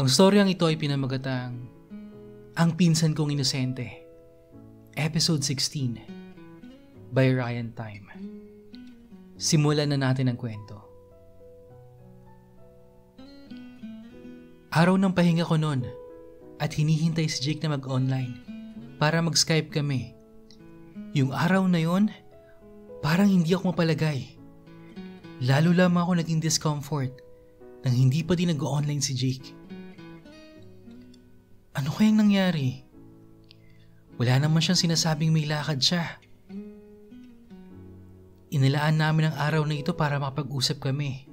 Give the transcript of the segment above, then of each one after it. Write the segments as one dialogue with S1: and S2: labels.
S1: Ang storyang ito ay pinamagatang Ang Pinsan Kong Inosente, Episode 16 by Ryan Time. Simulan na natin ang kwento. Araw ng pahinga ko noon at hinihintay si Jake na mag-online para mag-Skype kami. Yung araw na yon, parang hindi ako mapalagay. Lalo lamang ako naging discomfort nang hindi pa din nag-online si Jake. Ano kayang nangyari? Wala naman siyang sinasabing may lakad siya. Inilaan namin ang araw na ito para makapag-usap kami.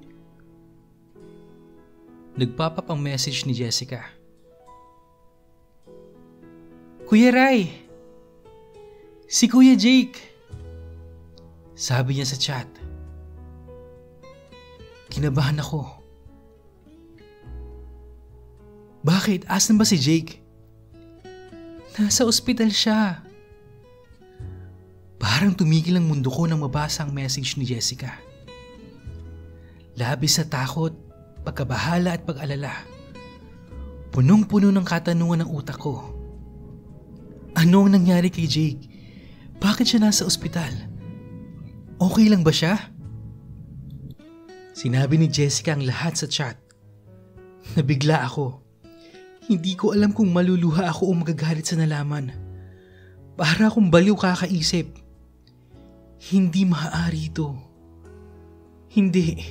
S1: Nagpapap ang message ni Jessica. Kuya Rai! Si Kuya Jake! Sabi niya sa chat. Kinabahan ako. Bakit? Asan ba si Jake? Nasa ospital siya. Parang tumigil ang mundo ko nang mabasa ang message ni Jessica. Labis sa takot, pagkabahala at pag-alala. Punong-puno ng katanungan ng utak ko. Ano ang nangyari kay Jake? Bakit siya nasa ospital? Okay lang ba siya? Sinabi ni Jessica ang lahat sa chat. Nabigla ako. Hindi ko alam kung maluluha ako o magagalit sa nalaman. Para akong baliw kakaisip. Hindi maaari ito. Hindi.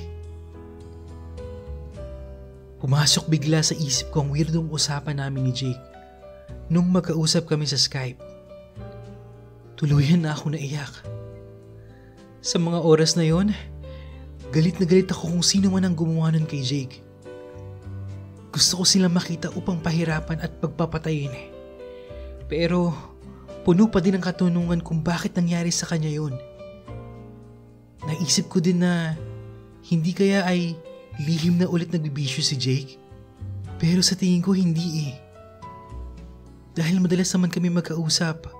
S1: Pumasok bigla sa isip ko ang weirdong usapan namin ni Jake nung magkausap kami sa Skype. Tuluyan na ako naiyak. Sa mga oras na yon, galit na galit ako kung sino man ang gumawa nun kay Jake. Gusto ko silang makita upang pahirapan at pagpapatayin. Pero puno pa din ang katanungan kung bakit nangyari sa kanya yun. Naisip ko din na hindi kaya ay lihim na ulit nagbibisyo si Jake. Pero sa tingin ko hindi eh. Dahil madalas naman kami magkausap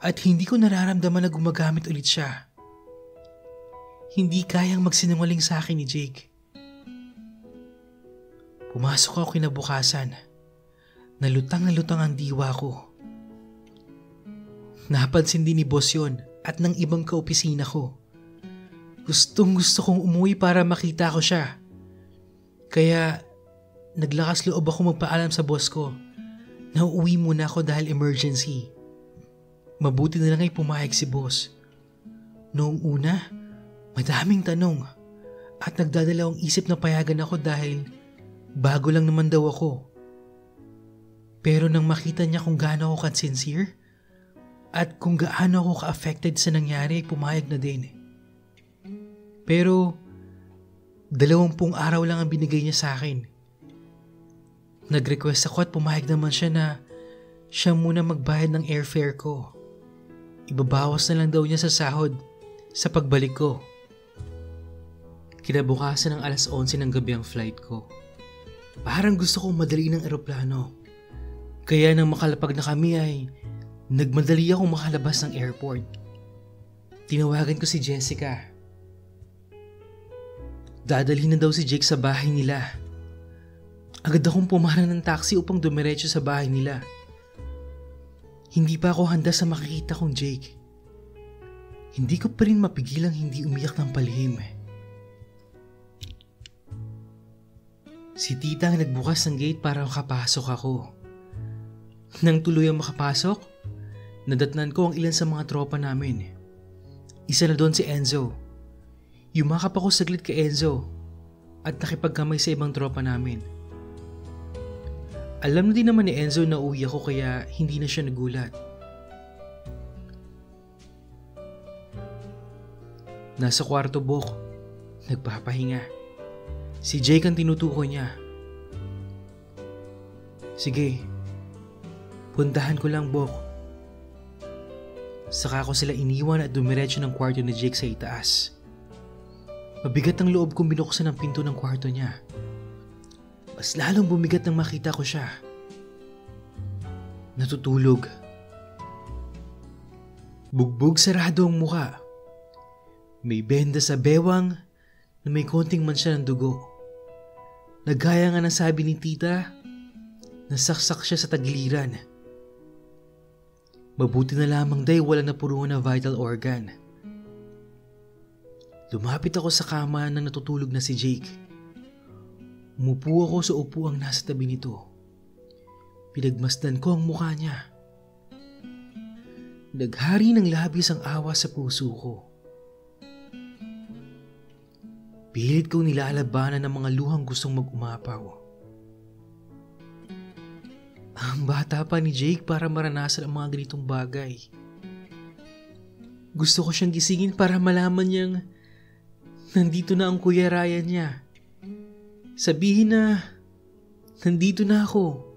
S1: at hindi ko nararamdaman na gumagamit ulit siya. Hindi kayang magsinungaling sa akin ni Jake. Pumasok ako kinabukasan. Nalutang ang diwa ko. Napansin din ni boss yun at ng ibang kaopisina ko. Gustong gusto kong umuwi para makita ko siya. Kaya naglakas loob ako magpaalam sa boss ko na uuwi muna ako dahil emergency. Mabuti na lang ay pumayag si boss. Noong una, madaming tanong at nagdadalawang isip na payagan ako dahil bago lang naman daw ako. Pero nang makita niya kung gaano ako ka-sincere at kung gaano ako ka-affected sa nangyari, pumayag na din. Pero 20 araw lang ang binigay niya sa akin. Nag-request ako at pumayag naman siya na siya muna magbayad ng airfare ko. Ibabawas na lang daw niya sa sahod sa pagbalik ko. Kinabukasan ng 11:00 ng gabi ang flight ko. Parang gusto kong madali ng eroplano. Kaya nang makalapag na kami ay nagmadali akong makalabas ng airport. Tinawagan ko si Jessica. Dadalhin na daw si Jake sa bahay nila. Agad akong pumarang ng taxi upang dumiretso sa bahay nila. Hindi pa ako handa sa makikita kong Jake. Hindi ko pa rin mapigilang hindi umiyak ng palihim. Si tita ang nagbukas ng gate para makapasok ako. Nang tuluyang makapasok, nadatnan ko ang ilan sa mga tropa namin. Isa na doon si Enzo. Yumakap ako saglit kay Enzo at nakipagkamay sa ibang tropa namin. Alam na din naman ni Enzo na uwi ako kaya hindi na siya nagulat. Nasa kwarto, Bok, nagpapahinga. Si Jake ang tinutukoy niya. Sige, puntahan ko lang, Bok. Saka ko sila iniwan at dumiretso ng kwarto ni Jake sa itaas. Mabigat ang loob kong binuksan ang pinto ng kwarto niya. Mas lalong bumigat nang makita ko siya. Natutulog. Bugbog sarado ang muka. May benda sa bewang na may konting mansya ng dugo. Nagaya nga ng sabi ni tita, nasaksak siya sa tagiliran. Mabuti na lamang dahil wala na puro na vital organ. Lumapit ako sa kama nang natutulog na si Jake. Umupo ako sa upuang nasa tabi nito. Pinagmasdan ko ang mukha niya. Naghari ng labis ang awa sa puso ko. Pilit kong nilalabanan ng mga luhang gustong mag-umapaw. Ang bata pa ni Jake para maranasan ang mga ganitong bagay. Gusto ko siyang gisingin para malaman niyang nandito na ang Kuya Ryan niya. Sabihin na nandito na ako.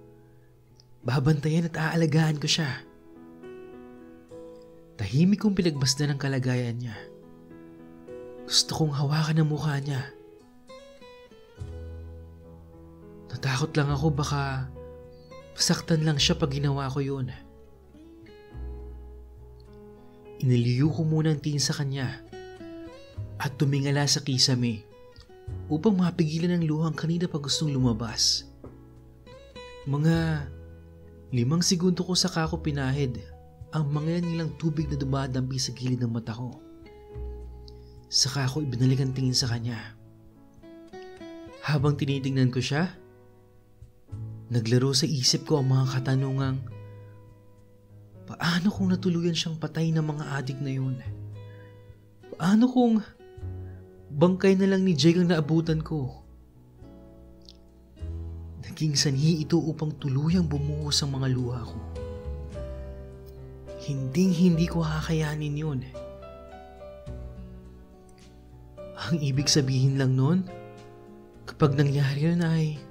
S1: Babantayan at aalagaan ko siya. Tahimik kong pinagmasdan ang kalagayan niya. Gusto kong hawakan ang mukha niya. Natakot lang ako baka masaktan lang siya pag ginawa ko yun. Iniliyo ko muna ang tingin sa kanya at tumingala sa kisame upang mapigilan ang luhang kanina pa gustong lumabas. Mga 5 segundo ko saka ko pinahid ang mga nilang tubig na dumadampi sa gilid ng mata ko. Saka ako ibinalik ang tingin sa kanya. Habang tinitingnan ko siya, naglaro sa isip ko ang mga katanungang paano kung natuluyan siyang patay ng mga adik na yun? Paano kung bangkay na lang ni Jake ang naabutan ko? Naging sanhi ito upang tuluyang bumuhos ang mga luha ko. Hindi ko kakayanin yun. Ang ibig sabihin lang nun, kapag nangyari yun ay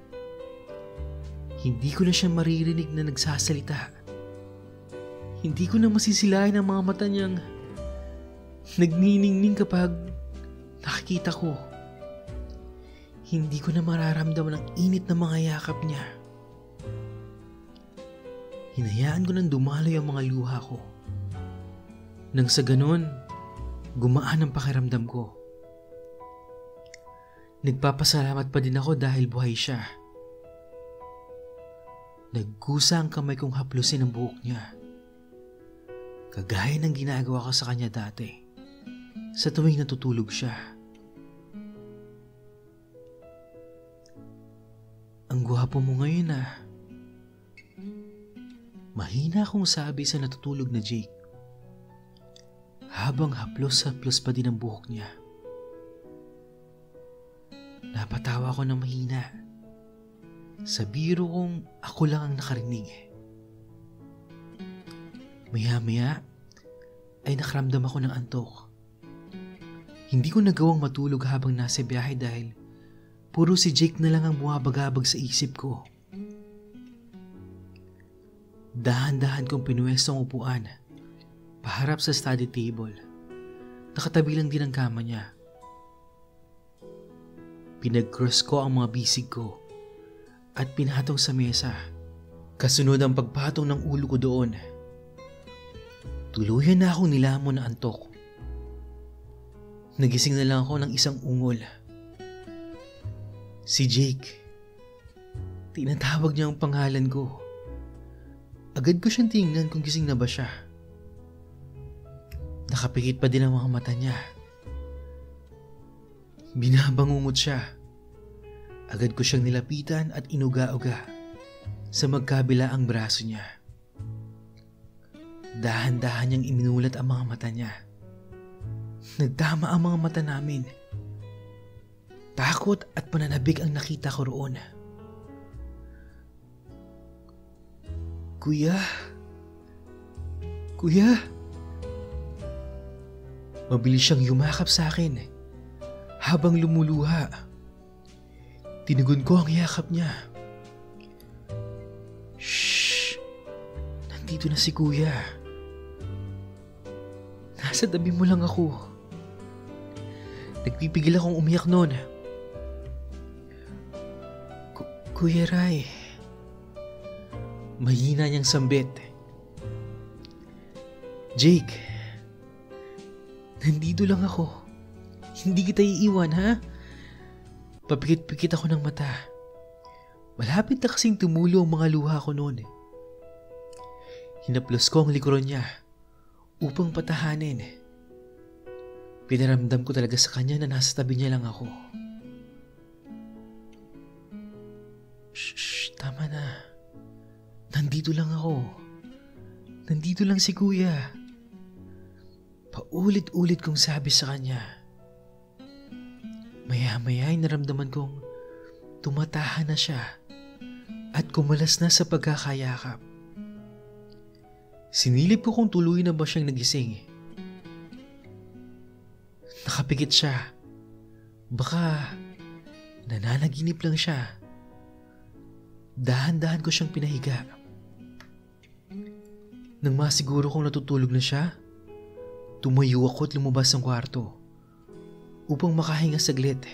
S1: hindi ko na siya maririnig na nagsasalita. Hindi ko na masisilayan ang mga mata niyang nagniningning kapag nakikita ko. Hindi ko na mararamdaman ang init ng mga yakap niya. Hinayaan ko nang dumaloy ang mga luha ko. Nang sa ganun, gumaan ang pakiramdam ko. Nagpapasalamat pa din ako dahil buhay siya. Nagkusa ang kamay kong haplusin ang buhok niya. Kagaya ng ginagawa ko sa kanya dati, sa tuwing natutulog siya. Ang gwapo mo ngayon ah. Mahina akong sabi sa natutulog na Jake. Habang haplos-haplos pa din ang buhok niya. Napatawa ko ng mahina. Sa biro kong ako lang ang nakarinig. Maya-maya ay nakaramdam ako ng antok. Hindi ko nagawang matulog habang nasa biyahe dahil puro si Jake na lang ang bumabagabag sa isip ko. Dahan-dahan kong pinuwesto ang upuan, paharap sa study table. Nakatabi lang din ang kama niya. Pinag-cross ko ang mga bisig ko at pinatong sa mesa. Kasunod ang pagpatong ng ulo ko doon. Tuluyan na akong nilamon na antok. Nagising na lang ako ng isang ungol. Si Jake. Tinatawag niya ang pangalan ko. Agad ko siyang tingnan kung gising na ba siya. Nakapikit pa din ang mga mata niya. Binabangungot siya. Agad ko siyang nilapitan at inuga-uga sa magkabila ang braso niya. Dahan-dahan niyang iminulat ang mga mata niya. Nagtama ang mga mata namin. Takot at pananabik ang nakita ko roon. Kuya? Kuya? Mabilis siyang yumakap sa akin habang lumuluha. Tinugon ko ang yakap niya. Shhh! Nandito na si Kuya. Nasa tabi mo lang ako. Nagpipigil akong umiyak noon. Kuya Ray. Mahina niyang sambit. Jake. Nandito lang ako. Hindi kita iiwan, ha? Papikit-pikit ako ng mata. Malapit na kasing tumulo ang mga luha ko noon. Hinaplos ko ang likuran niya upang patahanin. Pinaramdam ko talaga sa kanya na nasa tabi niya lang ako. Shh, tama na. Nandito lang ako. Nandito lang si kuya. Paulit-ulit kong sabi sa kanya. Maya-maya ay naramdaman kong tumatahan na siya at kumalas na sa pagkakayakap. Sinilip ko kung tuloy na ba siyang nagising. Nakapikit siya. Baka nananaginip lang siya. Dahan-dahan ko siyang pinahiga. Nang masiguro kong natutulog na siya, tumayo ako at lumabas ng kwarto upang makahinga saglit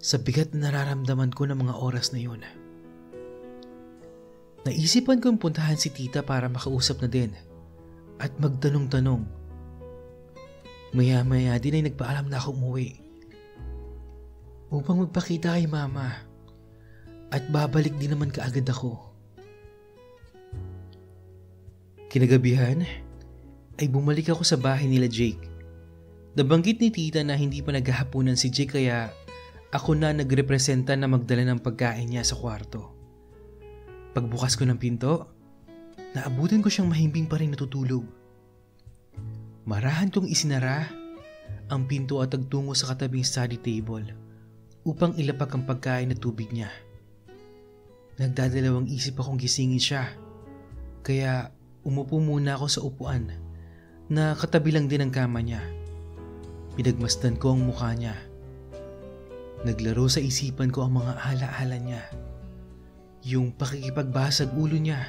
S1: sa bigat na nararamdaman ko ng mga oras na yun. Naisipan kong puntahan si tita para makausap na din at magtanong-tanong. Maya-maya din ay nagpaalam na ako umuwi upang magpakita kay mama at babalik din naman kaagad ako. Kinagabihan ay bumalik ako sa bahay nila Jake. Nabanggit ni tita na hindi pa naghahapunan si Jake kaya ako na nagrepresenta na magdala ng pagkain niya sa kwarto. Pagbukas ko ng pinto, naabutan ko siyang mahimbing pa rin natutulog. Marahan kong isinara ang pinto at nagtungo sa katabing study table upang ilapak ang pagkain at tubig niya. Nagdadalawang isip akong gisingin siya, kaya umupo muna ako sa upuan na katabi lang din ang kama niya. Pinagmasdan ko ang mukha niya. Naglaro sa isipan ko ang mga alaala niya. Yung pakikipagbasag ulo niya.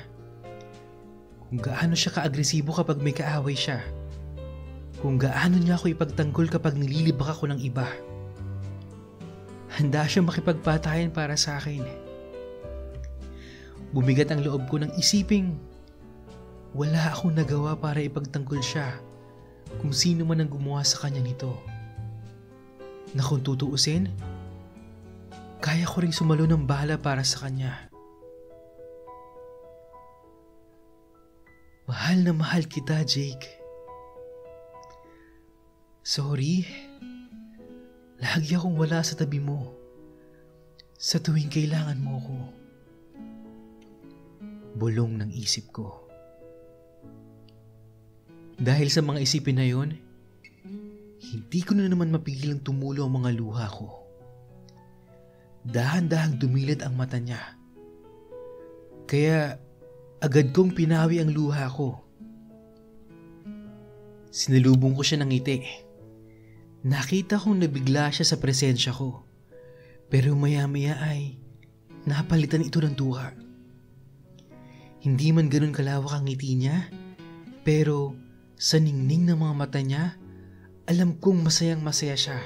S1: Kung gaano siya ka-agresibo kapag may kaaway siya. Kung gaano niya ako ipagtanggol kapag nililibak ako ng iba. Handa siya makipagpatayan para sa akin. Bumigat ang loob ko ng isiping wala akong nagawa para ipagtanggol siya kung sino man ang gumawa sa kanya nito. Na kung tutuusin, kaya ko ring sumalo ng bala para sa kanya. Mahal na mahal kita, Jake. Sorry. Lagi akong wala sa tabi mo. Sa tuwing kailangan mo ko. Bulong ng isip ko. Dahil sa mga isipin na yon, hindi ko na naman mapigilang tumulo ang mga luha ko. Dahan-dahang dumilat ang mata niya. Kaya agad kong pinawi ang luha ko. Sinalubong ko siya ng ngiti. Nakita kong nabigla siya sa presensya ko. Pero maya-maya ay napalitan ito ng tuwa. Hindi man ganun kalawak ang ngiti niya, pero sa ningning ng mga mata niya, alam kong masayang masaya siya.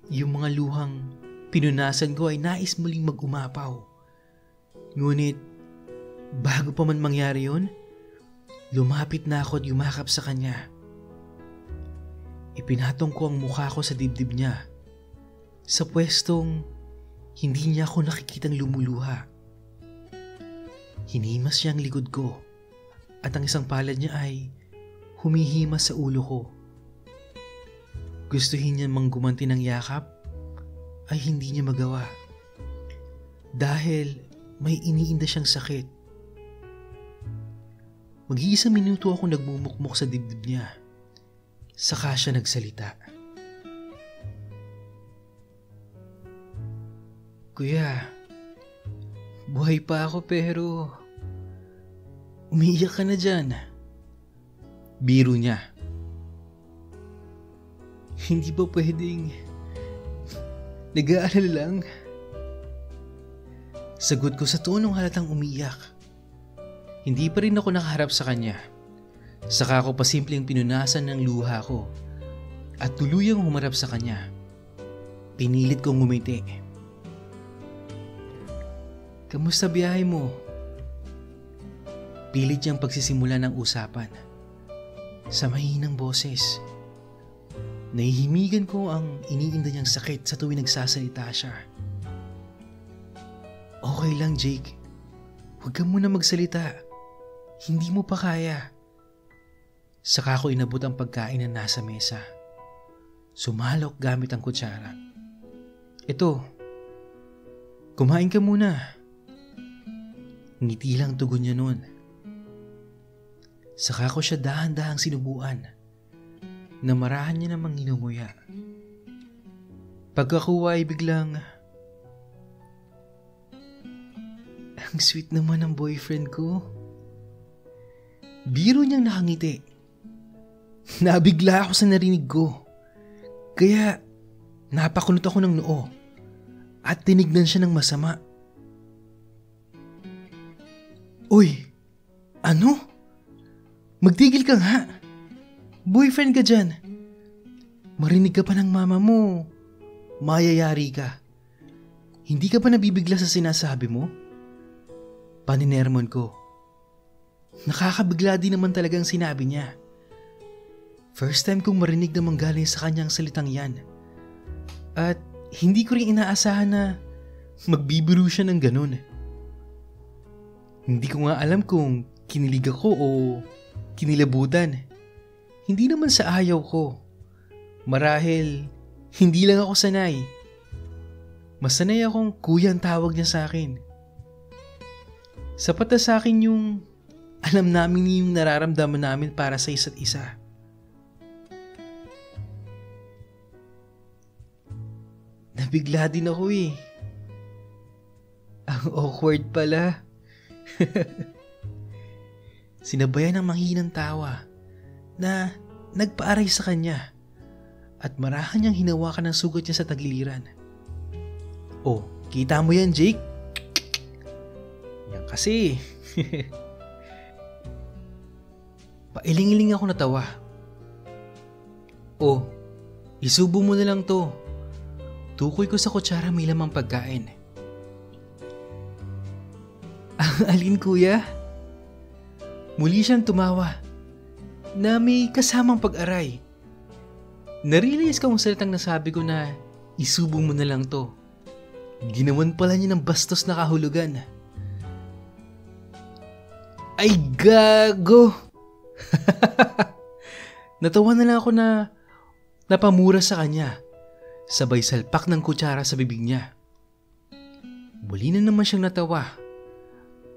S1: Yung mga luhang pinunasan ko ay nais muling mag-umapaw. Ngunit, bago pa man mangyari yun, lumapit na ako at yumakap sa kanya. Ipinatong ko ang mukha ko sa dibdib niya, sa pwestong hindi niya ako nakikitang lumuluha. Hinimas siya ang likod ko at ang isang palad niya ay humihimas sa ulo ko. Gustuhin niya mang gumanti ng yakap ay hindi niya magawa dahil may iniinda siyang sakit. Mag-iisang minuto ako nagmumukmok sa dibdib niya. Saka siya nagsalita. Kuya, buhay pa ako pero umiiyak ka na dyan. Biro niya. Hindi ba pwedeng nag-aalala lang? Sagot ko sa tonong halatang umiiyak. Hindi pa rin ako nakaharap sa kanya. Saka ako pasimpleng pinunasan ng luha ko at tuluyang humarap sa kanya. Pinilit kong ngumiti. Kamusta biyahe mo? Pilit niyang pagsisimula ng usapan. Sa mahinang boses. Nahihimigan ko ang iniinda niyang sakit sa tuwing nagsasalita siya. Okay lang, Jake. Huwag ka muna magsalita. Hindi mo pa kaya. Saka ko inabot ang pagkain na nasa mesa. Sumalok gamit ang kutsara. Ito, kumain ka muna. Ngiti lang tugon niya noon. Saka ko siya dahan-dahang sinubuan. Namarahan niya namang inunguya. Pagkakuha ay biglang, ang sweet naman ng boyfriend ko. Biro niyang nakangiti. Nabigla ako sa narinig ko. Kaya napakunot ako ng noo at tinignan siya ng masama. Uy, ano? Magtigil ka nga. Boyfriend ka dyan. Marinig ka pa ng mama mo. Mayayari ka. Hindi ka pa nabibigla sa sinasabi mo? Paninermon ko. Nakakabigla din naman talagang sinabi niya. First time kong marinig na manggaling sa kanyang salitang yan. At hindi ko rin inaasahan na magbibiro siya ng ganun. Hindi ko nga alam kung kinilig ako o kinilabutan. Hindi naman sa ayaw ko. Marahil, hindi lang ako sanay. Mas sanay akong kuya ang tawag niya sa akin. Sapat na sa akin yung alam namin yung nararamdaman namin para sa isa't isa. Nabigla din ako eh. Ang awkward pala. Sinabayan ng manghinang tawa na nagpaaray sa kanya at marahan niyang hinawakan ang sugat niya sa tagiliran. Oh, kita mo yan, Jake? Yan kasi. Pailing-iling ako natawa. Oh, isubo mo na lang to. Tukoy ko sa kutsara may lamang pagkain. Ang alin kuya? Muli siyang tumawa na may kasamang pag-aray. Narealize ko ang salitang nasabi ko na isubo mo na lang to. Ginawan pala niya ng bastos na kahulugan. Ay gago! Natawa na lang ako na napamura sa kanya. Sabay salpak ng kutsara sa bibig niya. Muli na naman siyang natawa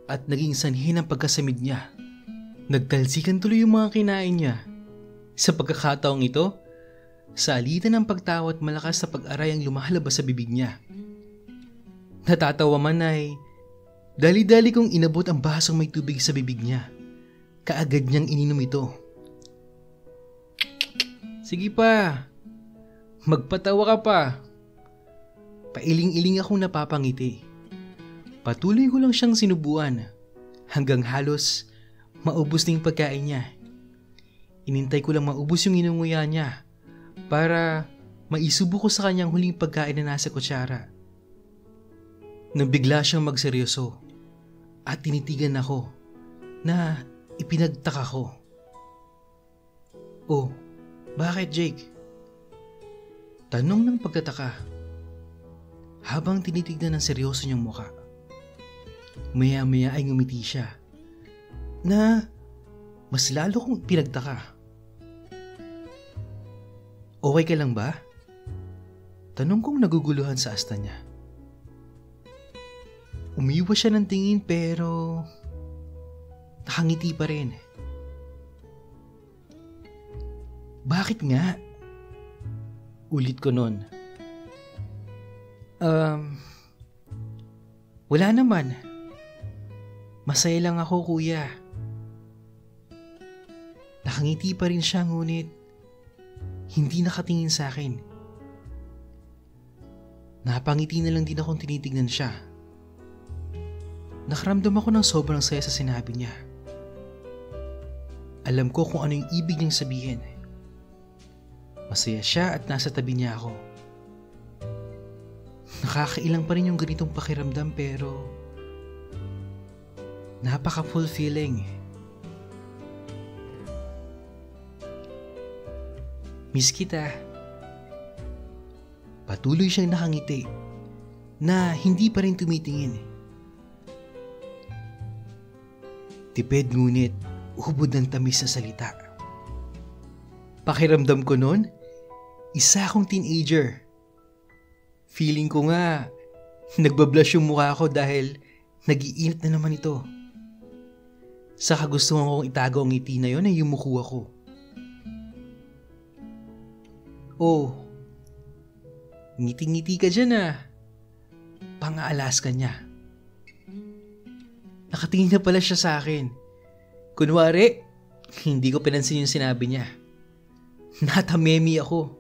S1: at naging sanhi ng pagkasamid niya. Nagtalsikan tuloy yung mga kinain niya. Sa pagkakataong ito, sa alitan ng pagtawa at malakas na pag-aray ang lumalabas sa bibig niya. Natatawa man ay dali-dali kong inabot ang basong may tubig sa bibig niya. Kaagad niyang ininom ito. Sige pa. Magpatawa ka pa. Pailing-iling akong napapangiti. Patuloy ko lang siyang sinubuan hanggang halos maubos na yung pagkain niya. Inintay ko lang maubos yung inunguya niya para maisubo ko sa kanyang huling pagkain na nasa kutsara. Nang bigla siyang magseryoso at tinitigan ako na ipinagtaka ko. Oh, bakit Jake? Tanong ng pagtataka habang tinitignan ng seryoso niyang mukha. Maya-maya ay ngumiti siya na mas lalo kong pinagtaka. Okay ka lang ba? Tanong kong naguguluhan sa asta niya. Umiwas siya ng tingin pero nakangiti pa rin. Bakit nga? Ulit ko nun. Wala naman. Masaya lang ako, kuya. Nakangiti pa rin siya ngunit hindi nakatingin sa akin. Napangiti na lang din akong tinitignan siya. Nakaramdam ako ng sobrang saya sa sinabi niya. Alam ko kung ano yung ibig niyang sabihin. Masaya siya at nasa tabi niya ako. Nakakailang pa rin yung ganitong pakiramdam pero napaka-fulfilling. Miss kita. Patuloy siyang nakangiti na hindi pa rin tumitingin. Tipid ngunit ubod ng tamis na salita. Pakiramdam ko noon, isa akong teenager. Feeling ko nga, nagbablush yung mukha ko dahil nag-iinit na naman ito. Sa kagustuhan kong itago ang ngiti na yon ay yumuko ako. Oh, ngiti-ngiti ka dyan ah. Pang-aalas ka niya. Nakatingin na pala siya sa akin. Kunwari, hindi ko pinansin yung sinabi niya. Natamemi ako.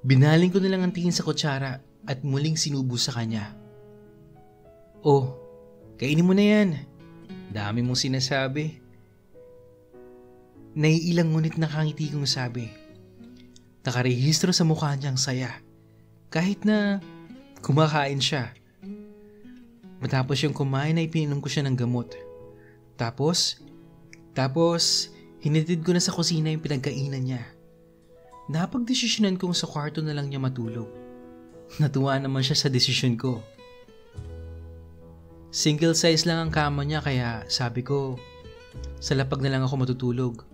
S1: Binaling ko na lang ang tingin sa kutsara at muling sinubo sa kanya. Oh, kainin mo na yan. Dami mong sinasabi. Naiilang ngunit nakangiti kong sabi. Nakarehistro sa mukha niyang saya. Kahit na kumakain siya. Matapos yung kumain ay pininom ko siya ng gamot. Tapos, hinitid ko na sa kusina yung pinagkainan niya. Napagdesisyonan kong sa kwarto na lang niya matulog. Natuwa naman siya sa desisyon ko. Single size lang ang kama niya kaya sabi ko, sa lapag na lang ako matutulog.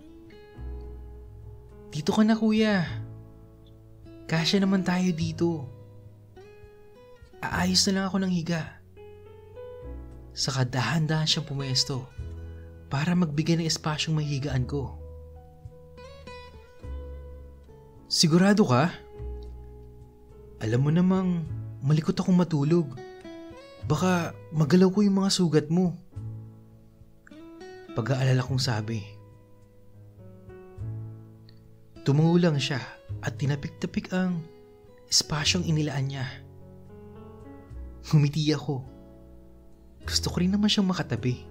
S1: Dito ka na kuya. Kasya naman tayo dito. Aayos na lang ako ng higa. Saka dahan-dahan siyang pumesto para magbigay ng espasyong mahigaan ko. Sigurado ka? Alam mo namang malikot akong matulog. Baka magalaw ko yung mga sugat mo. Pag-aalala kong sabi. Tumungo lang siya at tinapik-tapik ang espasyong inilaan niya. Ngumiti ako. Gusto ko rin naman siyang makatabi.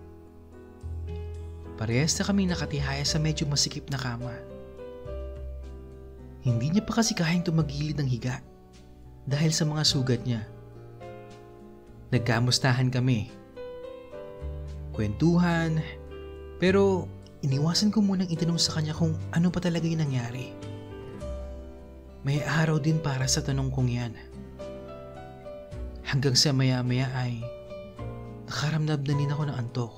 S1: Parehas na kami nakatihaya sa medyo masikip na kama. Hindi niya pa kasi kayang tumagilid ng higa dahil sa mga sugat niya. Nagkamustahan kami. Kwentuhan, pero iniwasan ko munang itanong sa kanya kung ano pa talaga yung nangyari. May araw din para sa tanong kong yan. Hanggang sa maya-maya ay nakaramdam na din ako ng antok.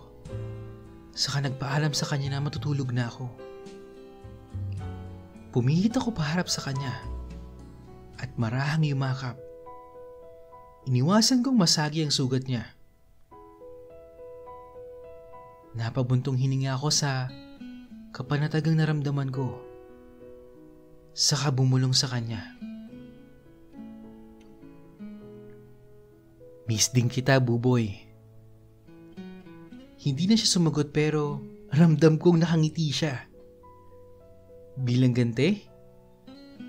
S1: Saka nagpaalam sa kanya na matutulog na ako. Pumilit ako paharap sa kanya at marahang yumakap. Iniwasan kong masagi ang sugat niya. Napabuntong hininga ako sa kapanatagang naramdaman ko. Saka bumulong sa kanya. Miss din kita, Buboy. Hindi na siya sumagot pero ramdam kong nakangiti siya. Bilang gante,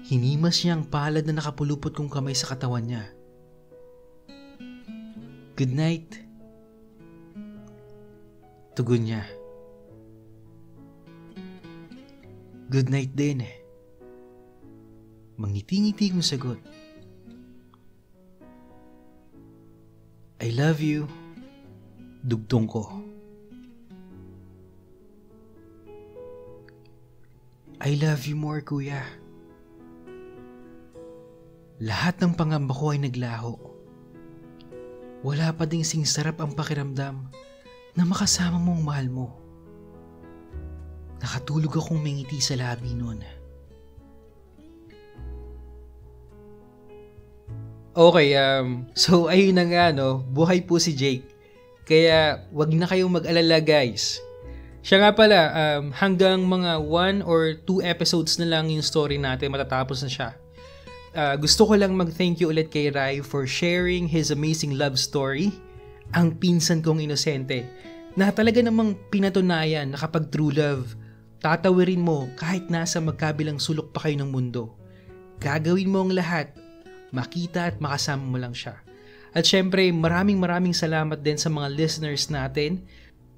S1: hinimas niya ang palad na nakapulupot kong kamay sa katawan niya. Good night. Tugon niya. Good night din. Mangiti-ngiti kong sagot. I love you. Dugtong ko. I love you more, kuya. Lahat ng pangamba ko ay naglaho. Wala pa ding singsarap ang pakiramdam na makasama mo ang mahal mo. Nakatulog akong mangiti sa labi noon. Okay, so ayun na nga no, buhay po si Jake. Kaya wag na kayong mag-alala guys. Siya nga pala, hanggang mga 1 or 2 episodes na lang yung story natin, matatapos na siya. Gusto ko lang mag-thank you ulit kay Rai for sharing his amazing love story, ang pinsan kong inosente, na talaga namang pinatunayan na kapag true love, tatawirin mo kahit nasa magkabilang sulok pa kayo ng mundo. Gagawin mo ang lahat, makita at makasama mo lang siya. At syempre, maraming salamat din sa mga listeners natin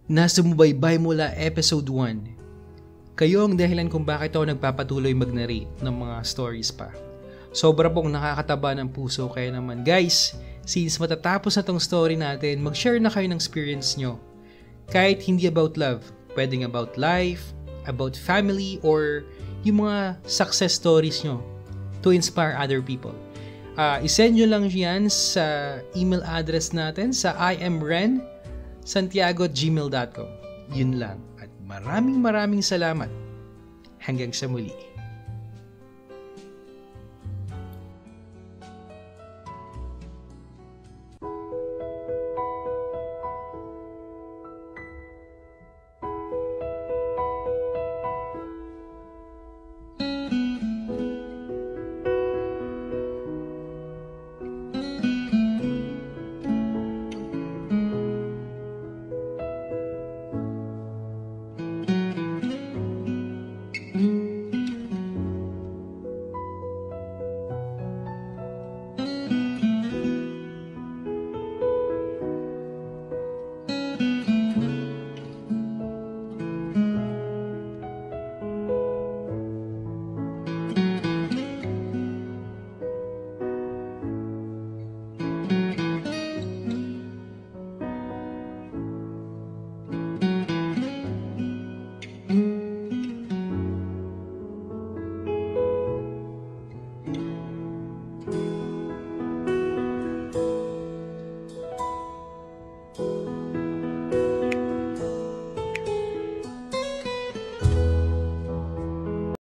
S1: na sumubaybay mula episode 1. Kayo ang dahilan kung bakit ako nagpapatuloy mag-narrate ng mga stories pa. Sobra pong nakakataba ng puso, kaya naman guys, since matatapos na tong story natin, mag-share na kayo ng experience nyo. Kahit hindi about love, pwedeng about life, about family, or yung mga success stories nyo to inspire other people. I-send nyo lang yan sa email address natin sa imrensantiago@gmail.com. Yun lang at maraming salamat. Hanggang sa muli.